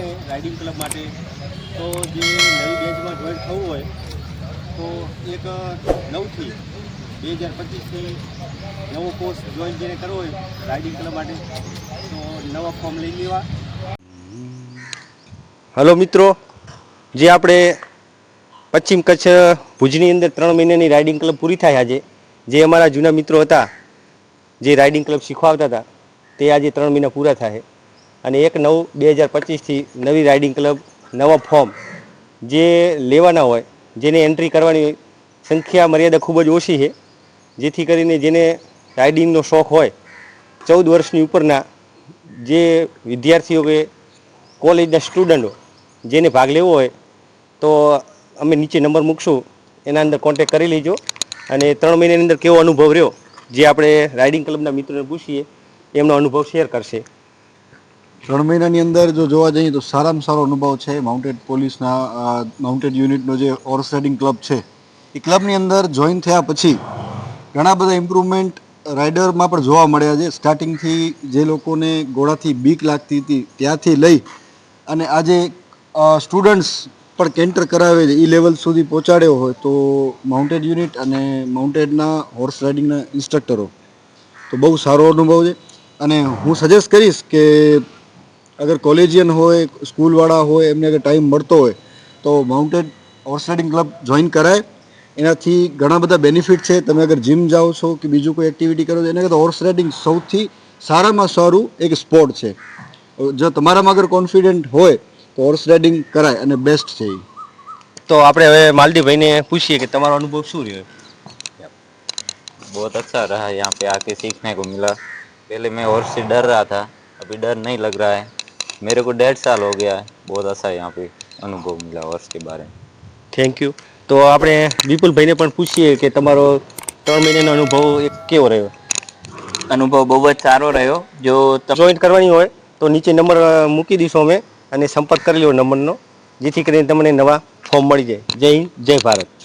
જાય riding club માટે તો જે નવી બેચમાં જોઈન થવું હોય તો એક 9થી 2025થી નવો કોર્સ જોઈન જેને કરવો હોય રાઇડિંગ ક્લબ માટે તો નવા ફોર્મ લઈ લેવા. હલો મિત્રો, જે આપણે પશ્ચિમ કચ્છ ભુજની અંદર 3 મહિનાની રાઇડિંગ ક્લબ પૂરી થાય આજે, જે અમારા જૂના મિત્રો હતા જે રાઇડિંગ ક્લબ શીખવાડતા હતા તે આજે 3 મહિના પૂરા થાય અને 1/9/2025થી નવી રાઇડિંગ ક્લબ નવા ફોર્મ જે લેવાના હોય જેને એન્ટ્રી કરવાની સંખ્યા મર્યાદા ખૂબ જ ઓછી છે, જેથી કરીને જેને રાઇડિંગનો શોખ હોય 14 વર્ષની ઉપરના જે વિદ્યાર્થીઓ કે કોલેજના સ્ટુડન્ટો જેને ભાગ લેવો હોય તો અમે નીચે નંબર મૂકશું, એના અંદર કોન્ટેક્ટ કરી લેજો અને 3 મહિનાની અંદર કેવો અનુભવ રહ્યો જે આપણે રાઇડિંગ ક્લબના મિત્રોને પૂછીએ એમનો અનુભવ શેર કરશે. 3 મહિનાની અંદર જો જોવા જઈએ તો સારામાં સારો અનુભવ છે. માઉન્ટેડ પોલીસના માઉન્ટેડ યુનિટનો જે હોર્સ રાઇડિંગ ક્લબ છે એ ક્લબની અંદર જોઈન થયા પછી ઘણા બધા ઇમ્પ્રુવમેન્ટ રાઇડરમાં પણ જોવા મળ્યા છે. સ્ટાર્ટિંગથી જે લોકોને ઘોડાથી બીક લાગતી હતી ત્યાંથી લઈ અને આજે સ્ટુડન્ટ્સ પણ કેન્ટર કરાવે છે એ લેવલ સુધી પહોંચાડ્યો હોય તો માઉન્ટેડ યુનિટ અને માઉન્ટેડના હોર્સ રાઇડિંગના ઇન્સ્ટ્રક્ટરો તો બહુ સારો અનુભવ છે. અને હું સજેસ્ટ કરીશ કે અગર કોલેજિયન હોય, સ્કૂલવાળા હોય, એમને અગર ટાઈમ મળતો હોય તો mounted horse riding club join કરાય. એનાથી ઘણા બધા બેનિફિટ છે. તમે અગર જીમ જાઓ છો કે બીજું કોઈ એક્ટિવિટી કરો છો એના કરતાં હોર્સ રાઇડિંગ સૌથી સારામાં સારું એક સ્પોર્ટ છે. જો તમારામાં અગર કોન્ફિડન્ટ હોય તો હોર્સ રાઇડિંગ કરાય અને બેસ્ટ છે. તો આપણે હવે માલદીભાઈને પૂછીએ કે તમારો અનુભવ શું રહ્યો. बहुत अच्छा रहा यहाँ पे आके सीखने को मिला. पहले मैं हॉर्स से डर रहा था, अभी डर नहीं लग रहा है. मेरे को 1.5 साल हो गया है. बहुत अच्छा यहाँ पे अनुभव मिला हॉर्स के बारे में. Thank you. તો આપણે વિપુલભાઈને પણ પૂછીએ કે તમારો 3 મહિનાનો અનુભવ કેવો રહ્યો. અનુભવ બહુ જ સારો રહ્યો. જો જોઈન કરવાની હોય તો નીચે નંબર મૂકી દઈશું અમે અને સંપર્ક કરી લો નંબરનો, જેથી કરીને તમને નવા ફોર્મ મળી જાય. જય હિન્દ, જય ભારત.